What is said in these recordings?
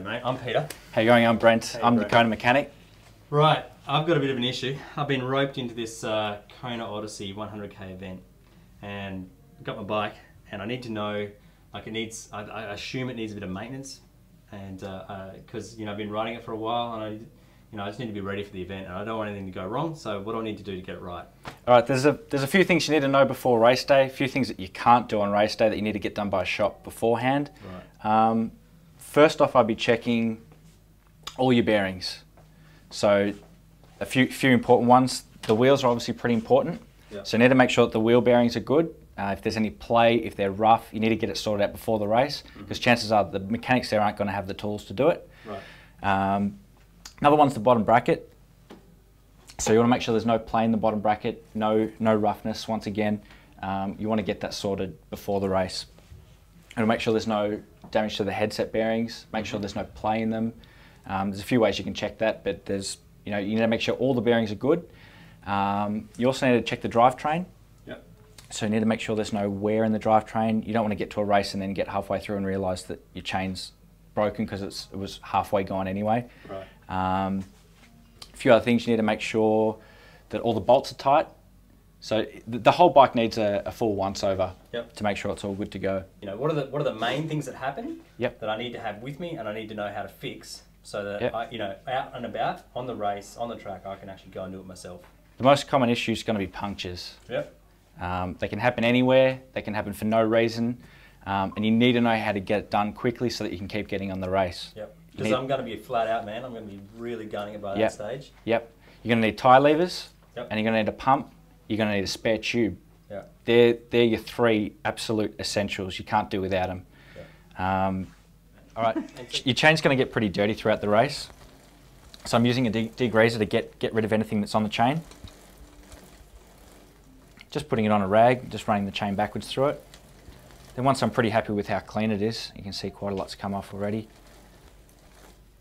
mate. I'm Peter. How you going? I'm Brent. Hey, I'm Brent. the Kona mechanic. Right, I've got a bit of an issue. I've been roped into this Kona Odyssey 100k event, and I've got my bike, and I need to know, like, it needs. I assume it needs a bit of maintenance, and because I've been riding it for a while, and I just need to be ready for the event, and I don't want anything to go wrong. So what do I need to do to get it right? All right, there's a few things you need to know before race day. A few things that you can't do on race day that you need to get done by a shop beforehand. Right. First off, I'd be checking all your bearings. So a few important ones. The wheels are obviously pretty important. Yep. So you need to make sure that the wheel bearings are good. If there's any play, if they're rough, you need to get it sorted out before the race, because chances are the mechanics there aren't going to have the tools to do it. Right. Another one's the bottom bracket. So you want to make sure there's no play in the bottom bracket, no roughness. Once again, you want to get that sorted before the race. And make sure there's no damage to the headset bearings. Make sure there's no play in them. There's a few ways you can check that, but there's you need to make sure all the bearings are good. You also need to check the drivetrain. Yep. So you need to make sure there's no wear in the drivetrain. You don't want to get to a race and then get halfway through and realise that your chain's broken because it was halfway gone anyway. Right. A few other things, you need to make sure that all the bolts are tight. So the whole bike needs a full once-over. Yep. To make sure it's all good to go. What are the main things that happen? Yep. That I need to have with me, and I need to know how to fix, so that Yep. out and about on the race, on the track, I can actually go and do it myself. The most common issue is going to be punctures. Yep. They can happen anywhere. They can happen for no reason, and you need to know how to get it done quickly so that you can keep getting on the race. Yep. Because I'm going to be flat out, man. I'm going to be really gunning it by that stage. Yep. You're going to need tyre levers, Yep. and you're going to need a pump. You're going to need a spare tube. Yeah. They're your three absolute essentials. You can't do without them. Yeah. All right. Your chain's going to get pretty dirty throughout the race, so I'm using a degreaser to get rid of anything that's on the chain. Just putting it on a rag, just running the chain backwards through it. Then once I'm pretty happy with how clean it is, you can see quite a lot's come off already.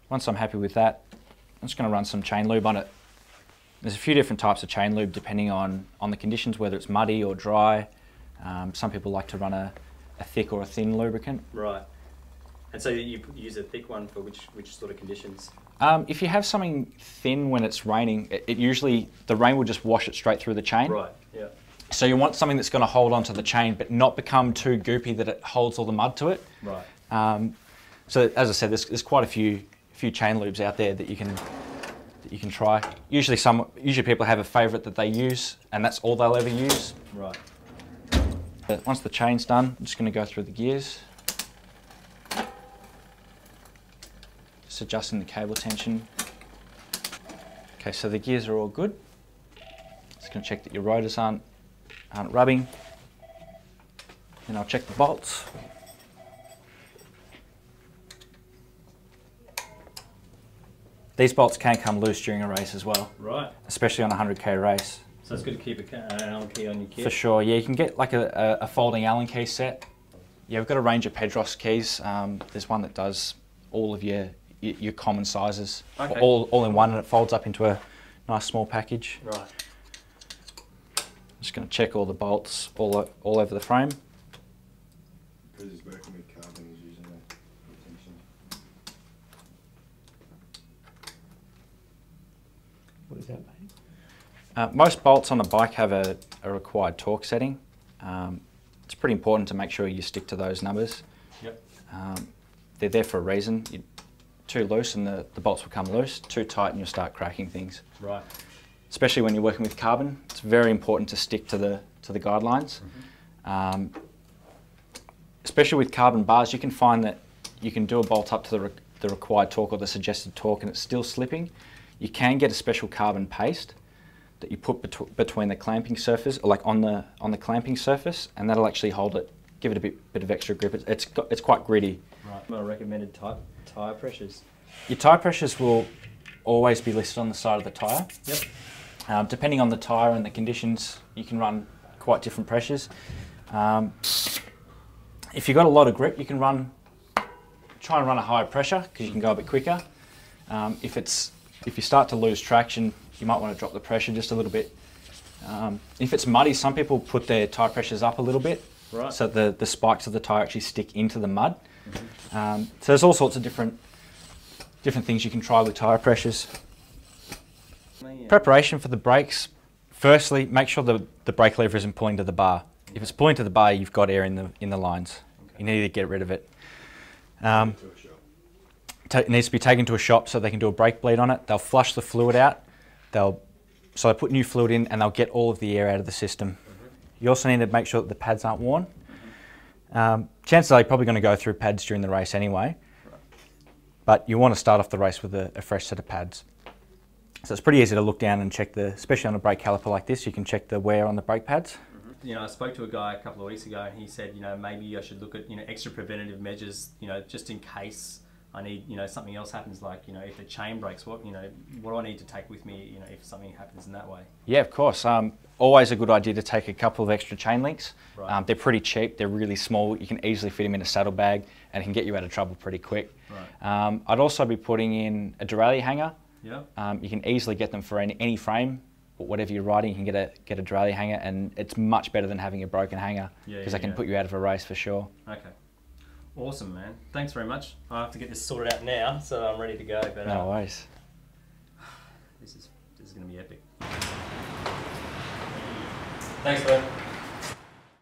Once I'm happy with that, I'm just going to run some chain lube on it. There's a few different types of chain lube depending on the conditions, whether it's muddy or dry. Some people like to run a thick or a thin lubricant. Right. And so you use a thick one for which sort of conditions? If you have something thin when it's raining, it usually, the rain will just wash it straight through the chain. Right, yeah. So you want something that's going to hold onto the chain but not become too goopy that it holds all the mud to it. Right. So as I said, there's quite a few chain lubes out there that you can try. Usually people have a favourite that they use, and that's all they'll ever use. Right. But once the chain's done, I'm just going to go through the gears. Just adjusting the cable tension. Okay, so the gears are all good. Just going to check that your rotors aren't rubbing. Then I'll check the bolts. These bolts can come loose during a race as well. Right. Especially on a 100k race. So it's good to keep an Allen key on your kit? For sure, yeah. You can get like a folding Allen key set. Yeah, we've got a range of Pedros keys. There's one that does all of your common sizes, okay. all in one, and it folds up into a nice small package. Right. Just going to check all the bolts all over the frame. Because he's working with carbon, he's using a retention. What is that, mate? Most bolts on a bike have a required torque setting. It's pretty important to make sure you stick to those numbers. Yep. They're there for a reason. You're too loose and the bolts will come loose. Too tight and you'll start cracking things. Right. Especially when you're working with carbon, it's very important to stick to the guidelines. Mm-hmm. Especially with carbon bars, you can find that you can do a bolt up to the required torque or the suggested torque and it's still slipping. You can get a special carbon paste that you put between the clamping surface, or like on the clamping surface, and that'll actually hold it, give it a bit of extra grip. It's quite gritty. Right. My recommended tyre pressures. Your tyre pressures will always be listed on the side of the tyre. Yep. Depending on the tyre and the conditions, you can run quite different pressures. If you've got a lot of grip, you can try and run a higher pressure because you can go a bit quicker. If you start to lose traction, you might want to drop the pressure just a little bit. If it's muddy, some people put their tyre pressures up a little bit, right. So the spikes of the tyre actually stick into the mud. So there's all sorts of different different things you can try with tyre pressures. Yeah. Preparation for the brakes. Firstly, make sure the brake lever isn't pulling to the bar. If it's pulling to the bar, you've got air in the lines. Okay. You need to get rid of it. To a shop. It needs to be taken to a shop so they can do a brake bleed on it. They'll flush the fluid out. So they put new fluid in and they'll get all of the air out of the system. You also need to make sure that the pads aren't worn. Chances are you're probably going to go through pads during the race anyway, but you want to start off the race with a fresh set of pads. So it's pretty easy to look down and check especially on a brake caliper like this, you can check the wear on the brake pads. You know, I spoke to a guy a couple of weeks ago and he said, you know, maybe I should look at, you know, extra preventative measures, you know, just in case I need, you know, something else happens, like, you know, if the chain breaks, what do I need to take with me, you know, if something happens in that way? Yeah, of course. Always a good idea to take a couple of extra chain links. Right. They're pretty cheap, they're really small, you can easily fit them in a saddlebag and it can get you out of trouble pretty quick. Right. I'd also be putting in a derailleur hanger. Yeah. You can easily get them for any frame, whatever you're riding, you can get a derailleur hanger, and it's much better than having a broken hanger because they can put you out of a race for sure. Okay. Awesome, man. Thanks very much. I have to get this sorted out now, so I'm ready to go. But No worries. This is going to be epic. Thanks, man.